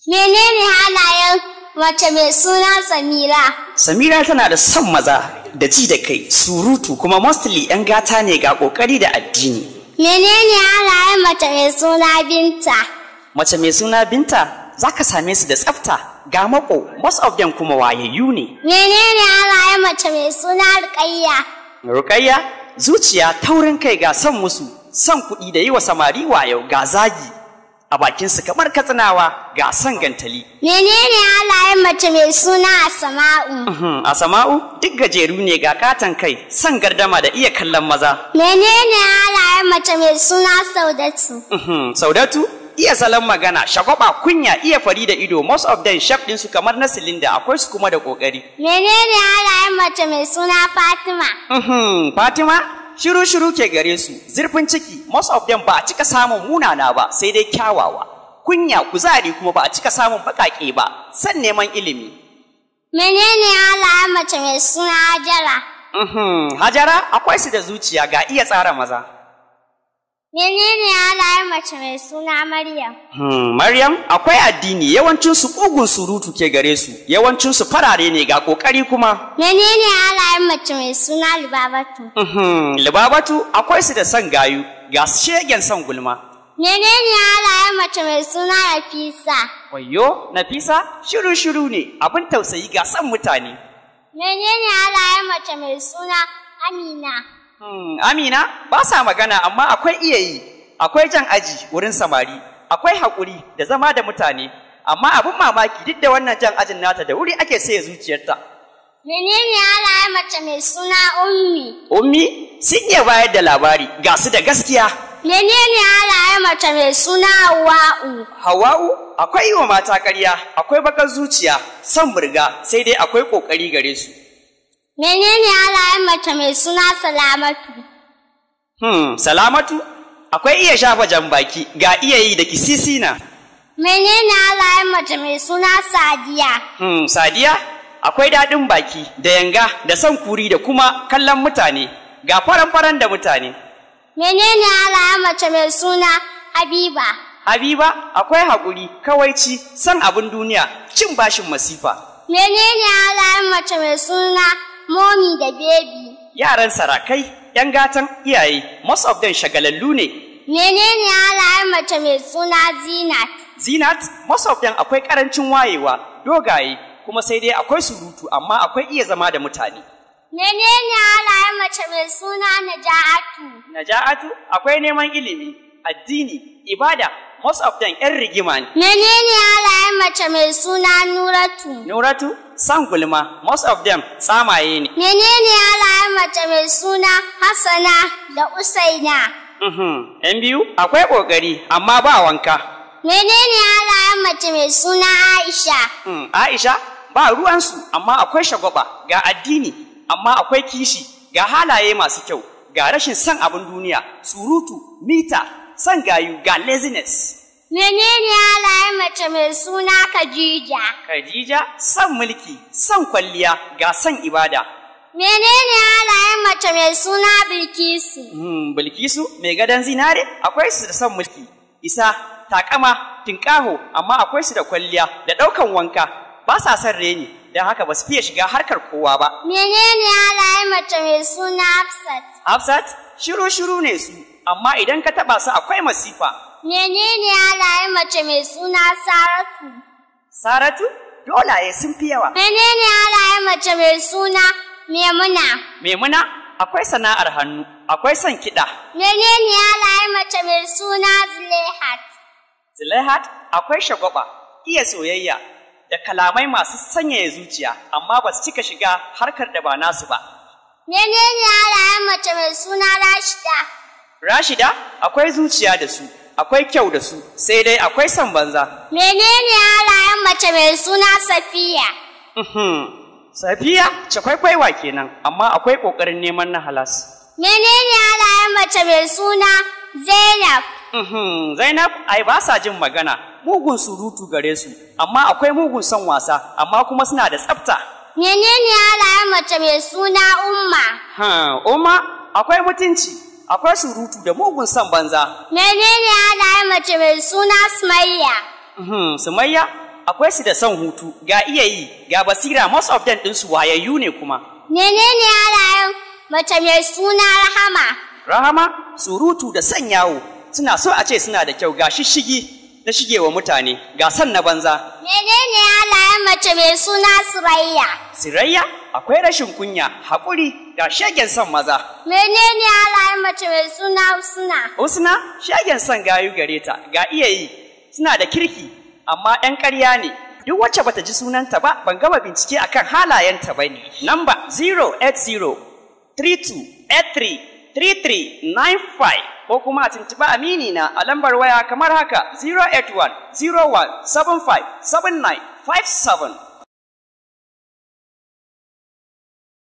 Menene halayen mace mai suna Samira? Samira tana da son maza da ji da kai, surutu kuma mostly 'yan gata ne ga kokari da addini. Menene halayen mace mai suna Binta? Mace mai suna Binta zaka same su da tsafta, ga mako, most of them kuma wayayyu ne. Menene halayen mace mai suna Rukayya? Rukayya zuciya taurin kai ga son musu, son kuɗi da yi wa samari wayo ga zagi. A bakinsu kamar katsinawa ga son gantali. Menene halayen mace mai suna Asama'u? Asama'u duk gajeru ne ga katon kai, son gardama da iya kallon maza. Menene halayen mace mai suna Saudatu? Saudatu iya salon magana, shagwaba, kunya, iya fari da ido, most of them shaf ɗinsu kamar na silinda, akwai su kuma da ƙoƙari. Menene halayen mace mai suna Fatima? Fatima shiru-shiru ke gare su, zurfin ciki, most of them ba a cika samun munana ba, sai dai kyawawa. Kunya, kuzari kuma ba a cika samun baƙaƙe ba, san neman ilimi. Menene halayen mace mai suna Hajara? Hajara akwai su da zuciya ga iya tsara maza. Menene halayen mace mai suna Maryam? Maryam akwai addini, yawancinsu ƙugun surutu ke gare su, yawancinsu farare ne ga ƙoƙari kuma. Menene halayen mace mai suna Libabatu? Libabatu akwai su da son gayu, ga shegen son gulma. Menene halayen mace mai suna Nafisa? Wayyo, Nafisa shiru-shiru ne, abin tausayi ga son mutane. Menene halayen mace mai suna Amina? Amina ba sa magana amma akwai iya yi, akwai jan aji wurin samari, akwai haƙuri da zama da mutane, amma abin mamaki duk da wannan jan ajin nata da wuri ake saye zuciyarta. Menene halayen mace mai suna Ummi? Ummi sun iya bayar da labari, ga su da gaskiya. Menene halayen mace mai suna Hawwa'u? Hawwa'u akwai yi wa mata ƙarya, akwai bakar zuciya, son burga, sai dai akwai ƙoƙari gare su. Menene halayen mace mai suna Salamatu? Salamatu akwai iya shafa jan baki, ga iya yi da kisisina. Menene halayen mace mai suna Sadiya? Sadiya akwai daɗin baki da yanga da son kuri da kuma kallon mutane, ga faran-faran da mutane. Menene halayen mace mai suna Habiba? Habiba akwai haƙuri, kawaici, son abin duniya, cin bashin masifa. Menene halayen mace mai suna Momi da Baby? Yaran sarakai, 'yan gatan iyaye, most of them shagalallu ne. Menene halayen mace mai suna Zinat? Zinat, most of them akwai ƙarancin wayewa, dogaye, kuma sai dai akwai surutu amma akwai iya zama da mutane. Menene halayen mace mai suna Naja'atu? Naja'atu akwai neman ilimi, addini, ibada, most of them 'yan rigima ne. Menene halayen mace mai suna Nuratu? Nuratu, san gulma, most of them tsamaye ne. Menene halayen mace mai suna Hassana da Usaina? 'Yan biyu akwai ƙoƙari amma ba wanka. Menene halayen mace mai suna Aisha? Aisha ba ruwansu amma akwai shagwaba, ga addini amma akwai kishi, ga halaye masu kyau, ga rashin son abin duniya, surutu, mita, son gayu, ga laziness. Menene halayen mace mai suna Khadija? Khadija son mulki, son kwalliya, ga son ibada. Menene halayen mace mai suna Bilkisu? Bilkisu mai gadon zinare akwai su da son mulki, isa, takama, tinkaho, amma akwai su da kwalliya da ɗaukan wanka, ba sa son reni, don haka ba su fiye shiga harkar kowa ba. Menene halayen mace mai suna Hafsat? Hafsat shiru-shiru ne su, amma idan ka taɓa su akwai masifa. Menene halayen mace mai suna Saratu? Saratu dolaye sun fi yawa. Menene halayen mace mai suna Maimuna? Maimuna akwai sana'ar hannu, akwai son kiɗa. Menene halayen mace mai suna Zulaihat? Zulaihat akwai shagwaba, iya soyayya da kalamai masu sanyaya zuciya, amma ba su cika shiga harkar da ba nasu ba. Menene halayen mace mai suna Rashida? Rashida akwai zuciya da su, akwai kyau da su, sai dai akwai son banza. Menene halayen mace mai suna Safiya? Safiya cakwaikwaiwa kenan, amma akwai ƙoƙarin neman na halas. Menene halayen mace mai suna Zainab? Zainab ai ba sa jin magana, mugun surutu gare su, amma akwai mugun son wasa, amma kuma suna da tsafta. Menene halayen mace mai suna Umma? Umma akwai mutunci, akwai surutu da mugun son banza. Menene halayen mace mai suna Sumayya? Sumayya akwai su da son hutu, ga iya yi, ga basira, most of them ɗinsu wayayyu ne kuma. Menene halayen mace mai suna Rahama? Rahama, surutu da son yawo, suna so a ce suna da kyau, ga shishigi na shigewa mutane, ga son na banza. Menene halayen mace mai suna Surayya? Sirayya, akwai rashin kunya, haƙuri, ga shegen son maza. Menene halayen mace mai suna Husna? Husna, shegen son gayu gare ta, ga iya yi, suna da kirki, amma ɗan ƙarya ne. Duk wacce bata ji sunanta ba, ban gama bincike akan halayenta ba ne. Namba 080-3283-3395 ko kuma a tuntuɓi amini na a lambar waya kamar haka 081-01-75-79-57.